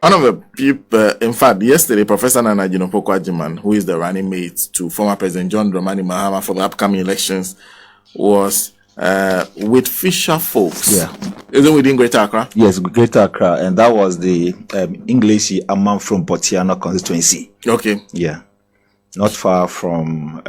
One of the people, in fact, yesterday, Professor Naana Jane, who is the running mate to former President John Dramani Mahama for the upcoming elections, was with Fisher folks. Yeah. Isn't within Greater Accra? Yes, Greater Accra. And that was the English Amman from Bortianor constituency. Okay. Yeah. Not far from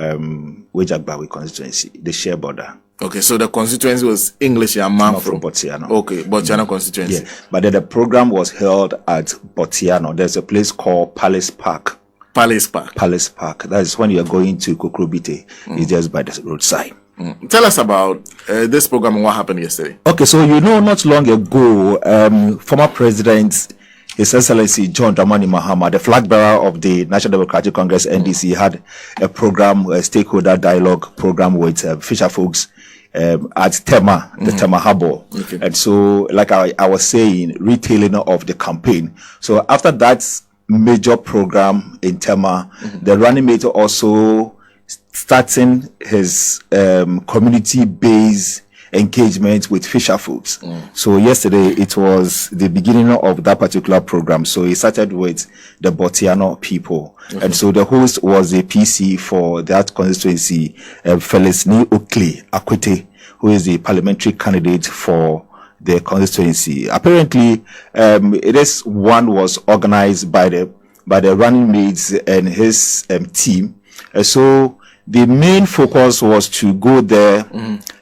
Wejagbawi constituency, the share border. Okay, so the constituency was English Amman from Bortianor. Okay, Bortianor constituency. Yeah. But then the program was held at Bortianor. There's a place called Palace Park. Palace Park. Palace Park. That is when you're going to Kokrobite. It's just by the roadside. Tell us about this program and what happened yesterday. Okay, so not long ago, former President His Excellency John Dramani Mahama, the flag bearer of the National Democratic Congress (NDC), had a program, a stakeholder dialogue program with fisher folks at Tema, the Tema Harbour. Okay. And so, like I was saying, retailing of the campaign. So after that major program in Tema, the running mate also starting his community-based engagement with fisher folks. So yesterday it was the beginning of that particular program. So he started with the Bortianor people. And so the host was a PC for that constituency, Felicity Oakley Akwete, who is the parliamentary candidate for the constituency. Apparently, this one was organized by the running mates and his team. So the main focus was to go there,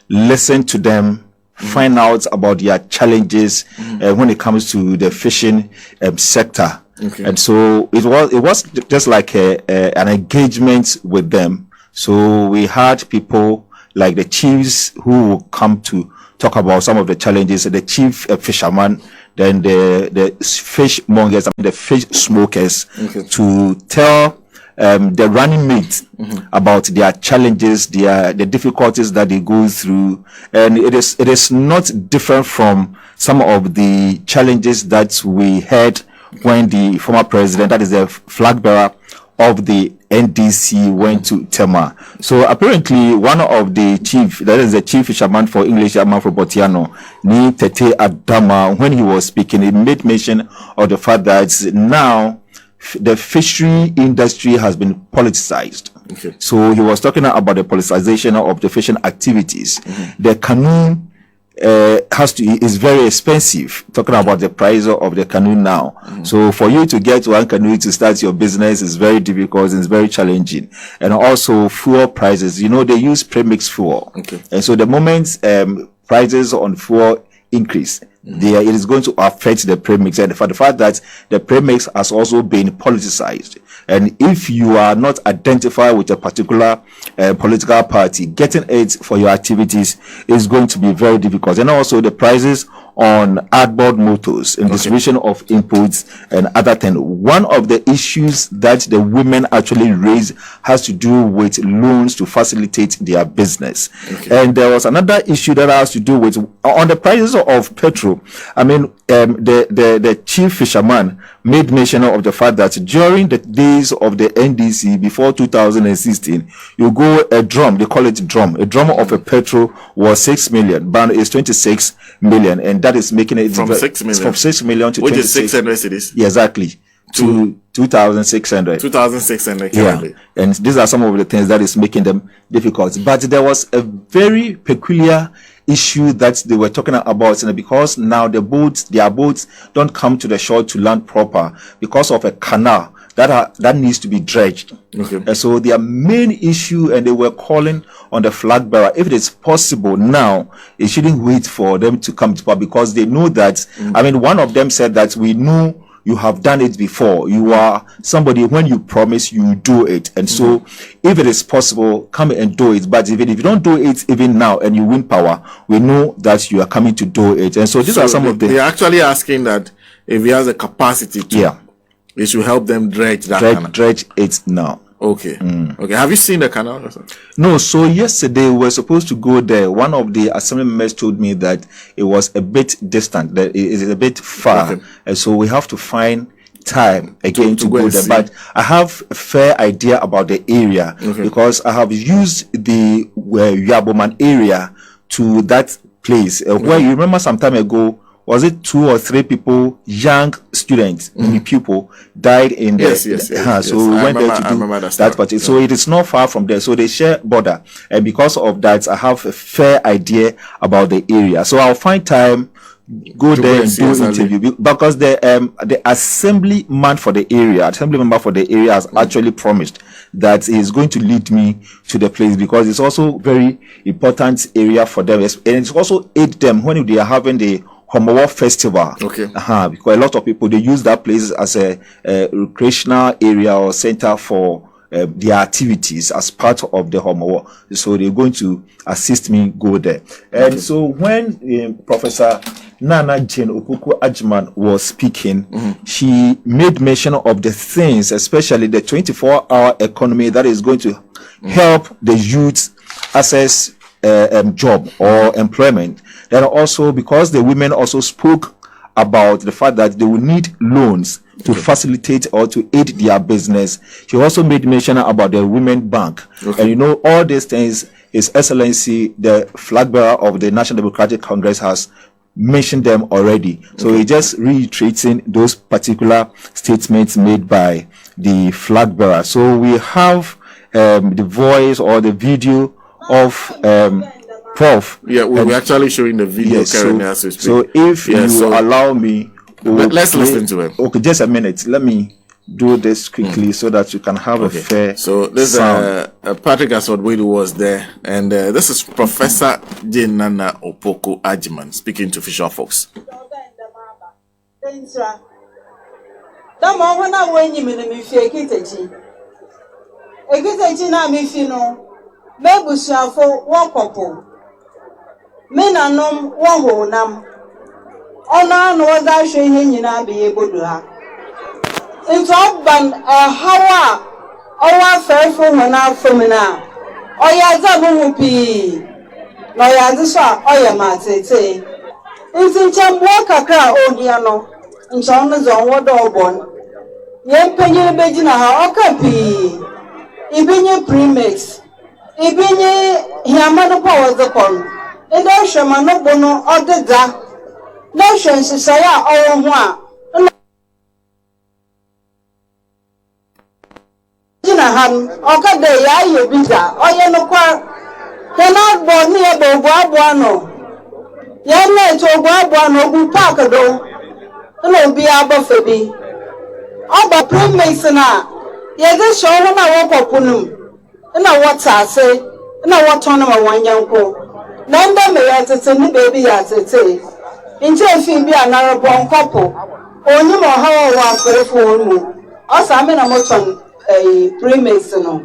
listen to them, find out about their challenges when it comes to the fishing sector. Okay. And so it was just like an engagement with them. So we had people like the chiefs who will come to talk about some of the challenges, the chief fisherman, then the fishmongers, the fish smokers, to tell the running mates about their challenges, the difficulties that they go through. And it is not different from some of the challenges that we had when the former president, that is the flag bearer of the NDC, went to Tema. So apparently one of the chief, that is the chief fisherman for English Amman for Bortianor, Ni Tete Adama, when he was speaking, he made mention of the fact that now the fishery industry has been politicized. Okay. So he was talking about the politicization of the fishing activities. The canoe is very expensive. Talking about the price of the canoe now. So for you to get one canoe to start your business is very difficult and it's very challenging. And also fuel prices. They use premix fuel. Okay. And so the moment prices on fuel increase, it is going to affect the premix, and for the fact that the premix has also been politicized, and if you are not identified with a particular political party, getting it for your activities is going to be very difficult. And also the prices on outboard motors and distribution of inputs and other things. One of the issues that the women actually raise has to do with loans to facilitate their business. And there was another issue that has to do with on the prices of petrol. I mean, the chief fisherman made mention of the fact that during the days of the NDC before 2016, you go a drum, they call it drum. A drum of a petrol was 6 million, but it's 26 million, and that is making it from 6 million. From 6 million to which 26. is 600 cities. Yeah, exactly. To 2,600. 2,600 currently. Yeah. And these are some of the things that is making them difficult. But there was a very peculiar issue that they were talking about, and because now their boats don't come to the shore to land proper because of a canal that needs to be dredged. And so their main issue, and they were calling on the flag bearer, if it is possible now, it shouldn't wait for them to come to power, because they know that, I mean, one of them said that we know you have done it before. You are somebody, when you promise, you do it. And so if it is possible, come and do it. But even if you don't do it even now and you win power, we know that you are coming to do it. And so these are some of the... They're actually asking that if he has a capacity to, it should help them dredge that canal. Dredge it now. Okay. Okay. Have you seen the canal? No. So yesterday we were supposed to go there. One of the assembly members told me that it was a bit distant, that it is a bit far, and so we have to find time again to go there. But I have a fair idea about the area because I have used the Yaboman area to that place where you remember some time ago was it 2 or 3 people, young students, people, died in the yes. So we went there to do that party. So it is not far from there. So they share border, and because of that, I have a fair idea about the area. So I'll find time, go there and do interview, because the assembly member for the area has actually promised that he is going to lead me to the place, because it's also very important area for them, and it's also aid them when they are having the Homowo Festival. Because a lot of people, they use that place as a recreational area or center for their activities as part of the Homowo. So they're going to assist me go there. And so when Professor Naana Jane Opoku-Agyeman was speaking, she made mention of the things, especially the 24-hour economy that is going to help the youth access job or employment. Then also, because the women also spoke about the fact that they will need loans to facilitate or to aid their business. She also made mention about the Women Bank. And you know, all these things, His Excellency, the flag bearer of the National Democratic Congress, has mentioned them already. So he just reiterating those particular statements made by the flag bearer. So we have the voice or the video of Prof. We're actually showing the video currently as we speak. So if you allow me, let's listen to him. Okay, just a minute. Let me do this quickly so that you can have a fair. So this Patrick Aswad-Wade was there, and this is Professor Naana Opoku-Agyeman speaking to Fisher Folks. Ona no da hwe ihe nyina be eboduha into ban hawa owa fefo hona afomina oya za mu pi no ya diso oya matete into chambo kakra odia no ncho no zo wodo obon ye mpenye beji na ha okapi ibinye premix ibinye hiamano power zakon ndo hwema no bono odeda no shense saya owo ho a jina han okade ya ye biza oye no kwa kana bo ni e bo abo ano ya na to bo abo ano bu park do no bi abofe bi oba premise na ye de show no na wo kopunum na water ase na water no ma wanyanko na nda me ya tete ni baby ya tete inje fi bi anara bon kopo onyi mo hawo wa afrefo mu osame na moton premise no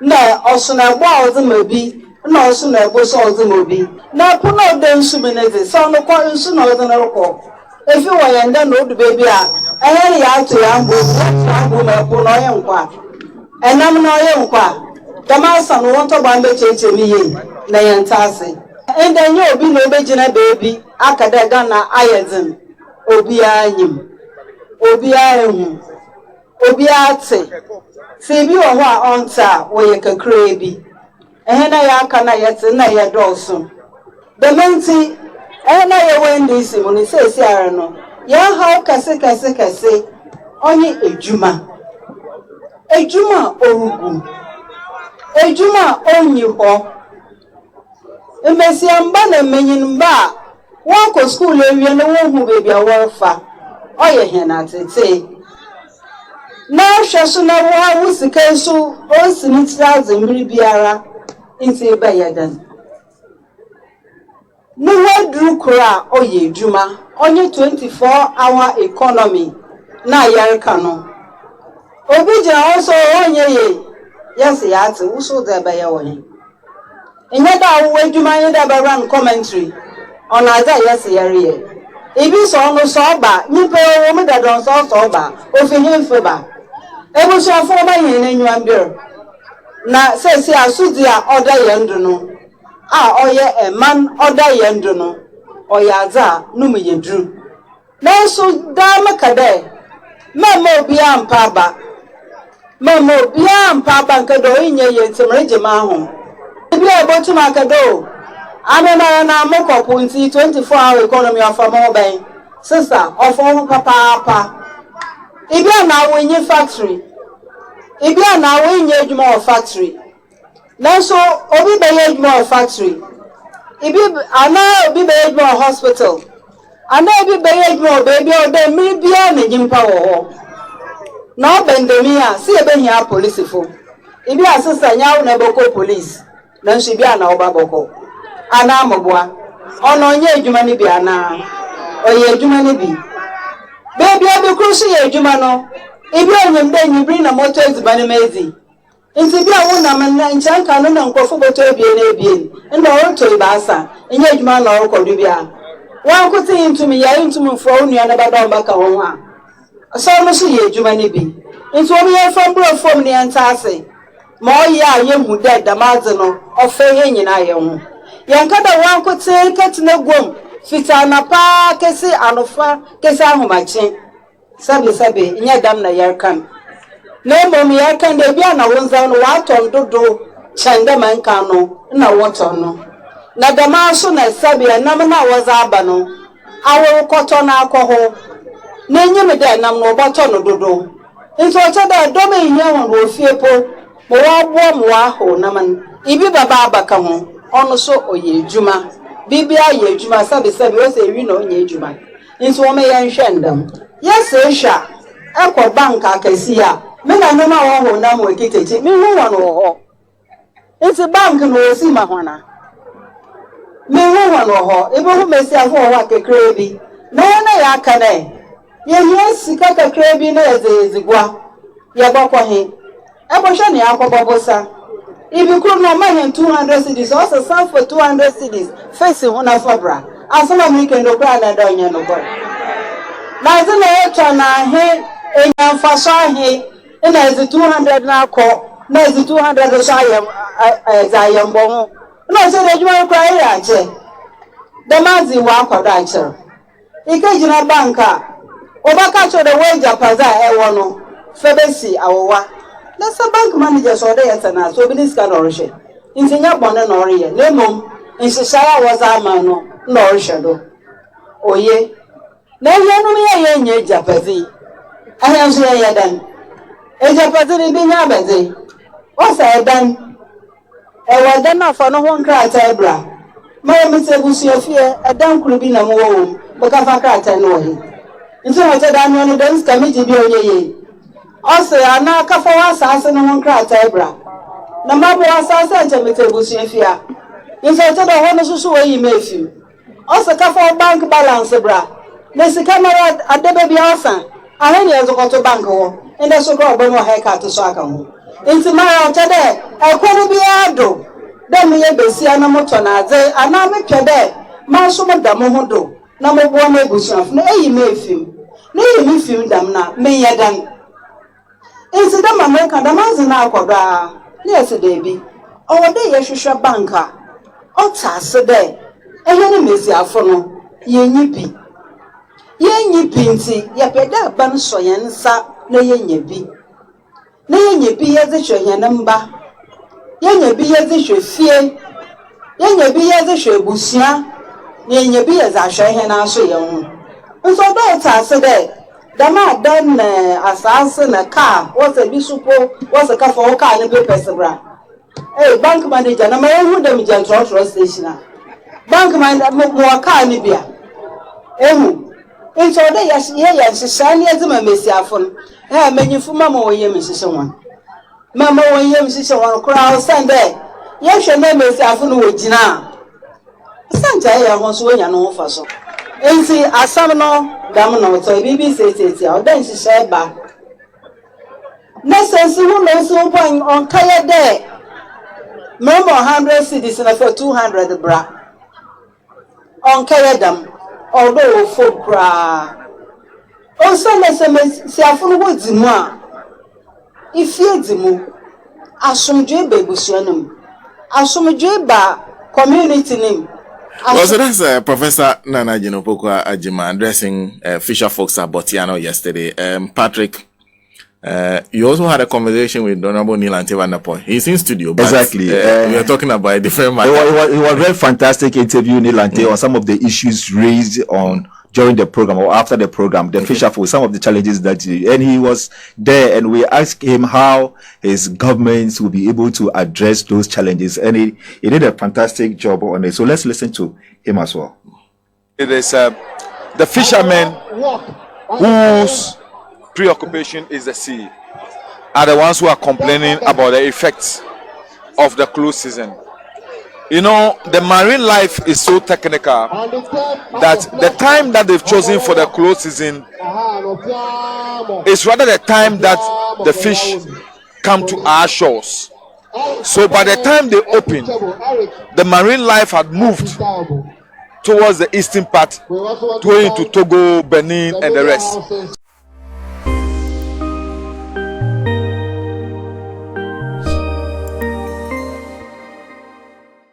na osuna gbo ozuma bi na osuna gbo so ozuma bi na puno de nsumeneze so no ko nsu na ozuna roko efi wo yenda no du baby a eheri ya ato ya mbo ma puno ye nkwa enam no ye nkwa damasa no wonto ba mbe cheche mi ye na yentase and then you be no bejina baby akada Ghana ayedin obi anyim obi ahu obi ate se bi wo ho a onta wo ye kakra bi ehena ya aka na yete na ye doso the menti ehena ye NDC mu ni sesi ara no ya ha kase onye ejuma orugu ejuma onyi ho emesiamba na menyinba wako school ewie no wo hu baby aworfa oye hena tete na hweso na wo wusika so osinitira zembiri biara nti ba yadan no wadru kura oye ejuma onye 24-hour economy na yarka no obi jira also onye ye yes ya ati uso da ba ya woni Inyeda wo adwuma yeda ba run commentary on aza yes yare ibi so no so ba nipa wo me dadon so ba ofihin ba ebu so afo ba yin na nwan bir na sesi asudi a oda yendu no a oye a man oda yendu no oyaza no me yedru na so da makade mama obi ampa ba nkedo inye yentemre jema ho bi abotu makado amena na mokopu nti 24-hour economy of amobin sister of all papa. If you are now in your factory, if you are now in your factory, now so obi be your factory. If you are now be your hospital, and now be your baby or the me be on the gym power. Now bendemia, see a ben ya police for. If you are sister now never call police, then she be an obaboko. Ana mobwa, on ye jumani be ana, or ye jumani be. Baby, I be crucial ye jumano. If you are then you bring a motor to Banamezi. Into be a woman and chan canon and coffee to be an abian, and all to Ibasa, and ye man or Cordubia. One could say into me, I into me for only another back on. So much ye jumani be. Into me from Bro from the Antase. More ya young dead the Mazano of Fayin in Ion. Yankada one could say, cat no gum, Fitana pa, Kessi, Anofa, Kessa Machin. Sabi, in your damn Yarkan. Name of me, I can be an awonzan what on do, Chandaman cano, no what on no. Nagamason as Sabi and Namana was Abano. I will cut on alcohol. Name me there, no button of dodo. It's what other domain young will fear po. Warm waho naman. Ibi baba kamo. Ono oye juma. Bibia ye juma sabi was a wino ye juma. Into one may shendam. Yes, Asia. Echo bank I can see ya. Men I know my own name will get it. Me no one or it's a bank and will see my honor. Me no one or even who may say for what a crabby. No, I can. Yes, Sikaka crabby as a gua. Yabako him. Eboshani Aquabosa. If you could not mind 200 cities, also sell for 200 cities, facing one of Fabra. As some weekend of Brana Donya no boy. Now the Chana he and Fasha he, and as 200 now call, no, 200 as I am born. No, so that you are crying. The Mazi walk or dancer. Occasional banker. Obakacho the wage of Paza, Ewono, Febesi, our. That's a bank manager so they are so this can origin. In Singapore, no, Lemon, in Shishaya was a man, no shadow. Oh, ye. No, you know me, Japazi. I am saying, then. A Japazi being a what's I done? I was done off for no one cry, Tabra. My Mr. Busia fear, a damn could be no more, but I can't know him. And so I said, I'm one of them committee be ye. Also, I now come for us as an one cry, Tabra. The mother was as a Mr. Busia fear. In such a wonderful way, you may feel. Also, come for bank balance, bra. There's a camera at the baby house. I only have to go to bank home, and that's a problem of haircut to Swakam. Into my out today, I couldn't be ado. Then we have see an amotona, and now make your day. Marsum of the Mohodo, number one bushaf, no, you may film. No, you may film them now, may you done. Into the American, the man's in Aquabra. Yes, baby. Oh, they are Shusha banker. Oh, Saturday. And any miss your phone, ye nippy. Ye nippy, ye peda ban soyan sa, no ye nippy. No ye be as a show your number. Ye be as a show fear. Ye be as a show busia. Ye be as I show him answer young. And so that's Saturday. The man done assassin a car, what's a bishop, what's a car for a car and papers. Hey, bank manager, no matter who them gentle station. Bank manager, more car, Nibia. And so they are here, she shiny as a messia phone. Hey, many for Mamma or Yemis one. Mamma or Yemis one crowd Sunday. Yes, your name is Afun with Gina. Santa was way and all for so. And see, I summon Damno, so BBC says, then she said back. Next, who knows no point on Kaya Day. Remember 100 cities for 200 bra. On Kayadam, although folk bra. Also, let's say, I follow what's more. If you're the move, I some jebe bushanum. I some jeba community name. So that's Professor Naana Jane Ajima addressing Fisher folks at Bortianor yesterday. Patrick, you also had a conversation with Honorable Neil Antevandapoy. He's in studio. But, exactly. We are talking about a different matter. It was a very fantastic interview, Neil Ante, on some of the issues raised on during the program or after the program, the fisher folk, some of the challenges that he was there, and we asked him how his governments will be able to address those challenges, and he did a fantastic job on it. So let's listen to him as well. It is the fishermen whose preoccupation is the sea are the ones who are complaining about the effects of the close season. You know, the marine life is so technical that the time that they've chosen for the close season is rather the time that the fish come to our shores. So by the time they open, the marine life had moved towards the eastern part, going to Togo, Benin, and the rest.